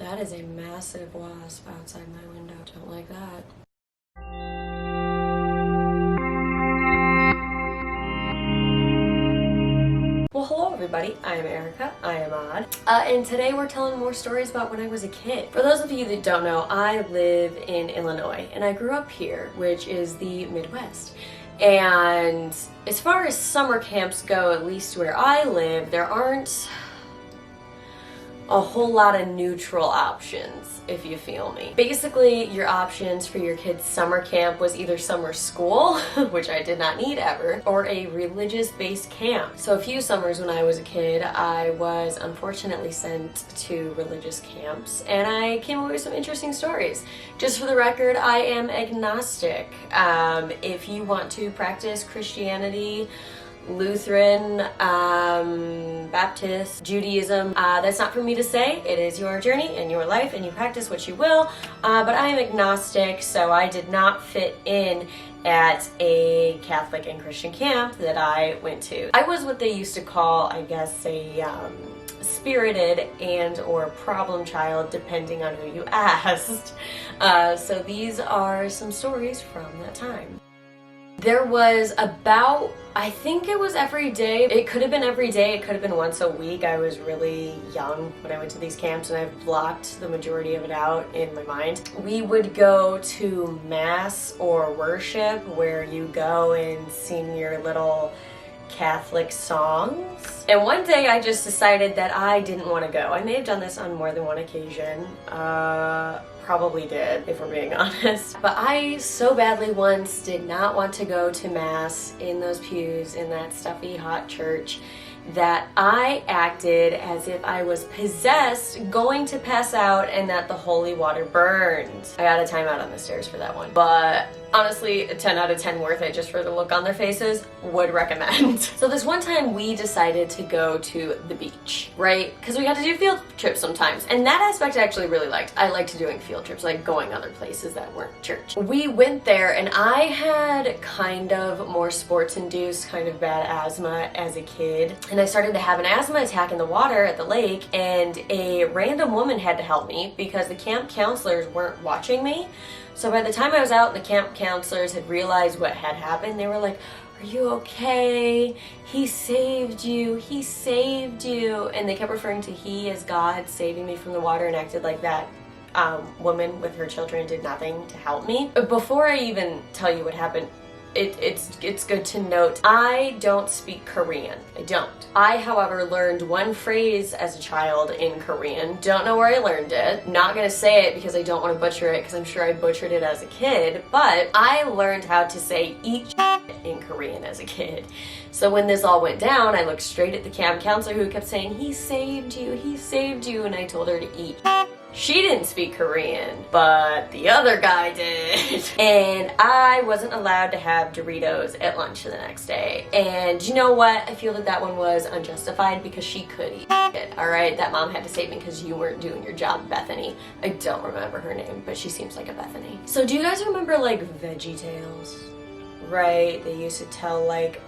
That is a massive wasp outside my window. Don't like that. Well, hello everybody, I am Erica, I am Odd, and today we're telling more stories about when I was a kid. For those of you that don't know, I live in Illinois, and I grew up here, which is the Midwest. And as far as summer camps go, at least where I live, there aren't a whole lot of neutral options, if you feel me. Basically, your options for your kids' summer camp was either summer school, which I did not need ever, or a religious-based camp. So a few summers when I was a kid, I was unfortunately sent to religious camps, and I came away with some interesting stories. Just for the record, I am agnostic. If you want to practice Christianity, Lutheran, Baptist, Judaism, that's not for me to say. It is your journey and your life, and you practice what you will, but I am agnostic, so I did not fit in at a Catholic and Christian camp that I went to. I was what they used to call, I guess, a spirited and or problem child, depending on who you asked. So these are some stories from that time. There was about, I think it was every day. It could have been every day, it could have been once a week. I was really young when I went to these camps, and I've blocked the majority of it out in my mind. We would go to mass or worship, where you go and sing your little Catholic songs. And one day I just decided that I didn't want to go. I may have done this on more than one occasion. Probably did, if we're being honest. But I so badly once did not want to go to mass in those pews in that stuffy hot church that I acted as if I was possessed, going to pass out, and that the holy water burned. I got a timeout on the stairs for that one. But honestly, a 10 out of 10 worth it just for the look on their faces. Would recommend. So this one time we decided to go to the beach, right? Because we got to do field trips sometimes. And that aspect I actually really liked. I liked doing field trips, like going other places that weren't church. We went there, and I had kind of more sports-induced kind of bad asthma as a kid. And I started to have an asthma attack in the water at the lake, and a random woman had to help me because the camp counselors weren't watching me. So by the time I was out, the camp counselors had realized what had happened. They were like, "Are you okay? He saved you. He saved you." And they kept referring to he as God saving me from the water, and acted like that woman with her children did nothing to help me. But before I even tell you what happened, it's good to note, I don't speak Korean. I don't. I, however, learned one phrase as a child in Korean. Don't know where I learned it. Not gonna say it because I don't want to butcher it, because I'm sure I butchered it as a kid, but I learned how to say eat in Korean as a kid. So when this all went down, I looked straight at the camp counselor, who kept saying, "He saved you, he saved you," and I told her to eat. She didn't speak Korean, but the other guy did. And I wasn't allowed to have Doritos at lunch the next day. And you know what? I feel that that one was unjustified, because she could eat it, alright? That mom had to save me because you weren't doing your job, Bethany. I don't remember her name, but she seems like a Bethany. So do you guys remember, like, Veggie Tales? Right? They used to tell, like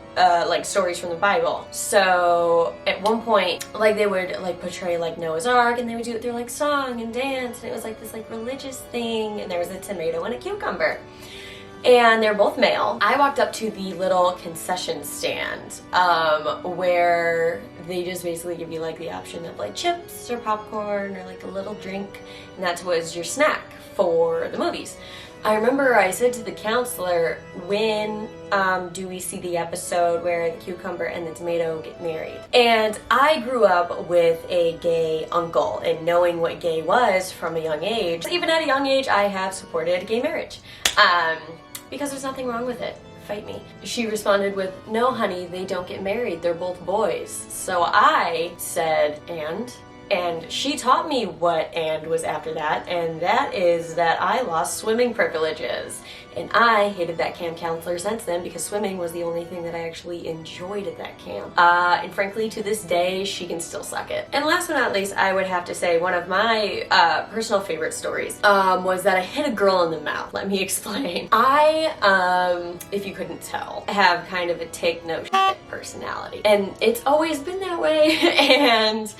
stories from the Bible. So at one point, like, they would like portray like Noah's Ark, and they would do it through like song and dance, and it was like this like religious thing, and there was a tomato and a cucumber, and they're both male. I walked up to the little concession stand where they just basically give you like the option of like chips or popcorn or like a little drink, and that was your snack for the movies. I remember I said to the counselor, "When do we see the episode where the cucumber and the tomato get married?" And I grew up with a gay uncle, and knowing what gay was from a young age, even at a young age, I have supported gay marriage because there's nothing wrong with it. Fight me. She responded with, "No, honey, they don't get married. They're both boys." So I said, And she taught me what "and" was after that, and that is that I lost swimming privileges. And I hated that camp counselor since then, because swimming was the only thing that I actually enjoyed at that camp. And frankly, to this day, she can still suck it. And last but not least, I would have to say one of my personal favorite stories was that I hit a girl in the mouth. Let me explain. I, if you couldn't tell, have kind of a take no shit personality. And it's always been that way. And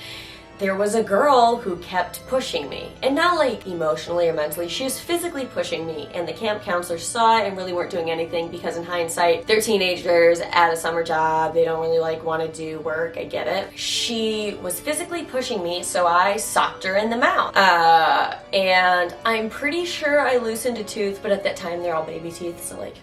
there was a girl who kept pushing me, and not like emotionally or mentally, she was physically pushing me, and the camp counselors saw it and really weren't doing anything because in hindsight, they're teenagers at a summer job, they don't really like want to do work, I get it. She was physically pushing me, so I socked her in the mouth. And I'm pretty sure I loosened a tooth, but at that time they're all baby teeth, so like,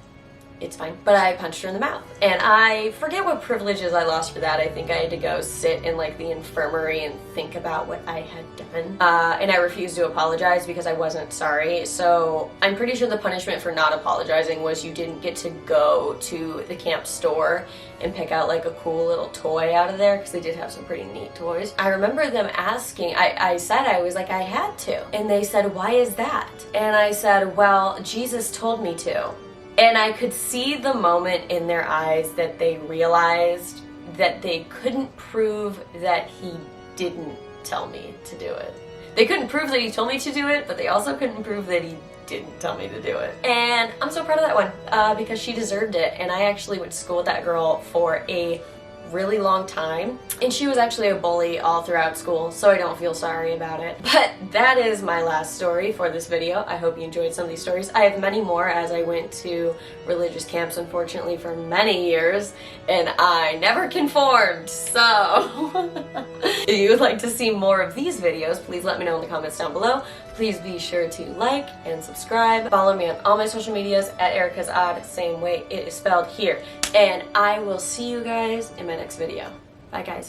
it's fine. But I punched her in the mouth. And I forget what privileges I lost for that. I think I had to go sit in like the infirmary and think about what I had done. And I refused to apologize because I wasn't sorry. So I'm pretty sure the punishment for not apologizing was you didn't get to go to the camp store and pick out like a cool little toy out of there, because they did have some pretty neat toys. I remember them asking, I said I was like, I had to. And they said, why is that? And I said, well, Jesus told me to. And I could see the moment in their eyes that they realized that they couldn't prove that he didn't tell me to do it. They couldn't prove that he told me to do it, but they also couldn't prove that he didn't tell me to do it. And I'm so proud of that one because she deserved it. And I actually went to school with that girl for a really long time, and she was actually a bully all throughout school, so I don't feel sorry about it. But that is my last story for this video. I hope you enjoyed some of these stories. I have many more, as I went to religious camps unfortunately for many years and I never conformed, so if you would like to see more of these videos, please let me know in the comments down below. Please be sure to like and subscribe. Follow me on all my social medias at Erica's Odd, same way it is spelled here. And I will see you guys in my next video. Bye guys.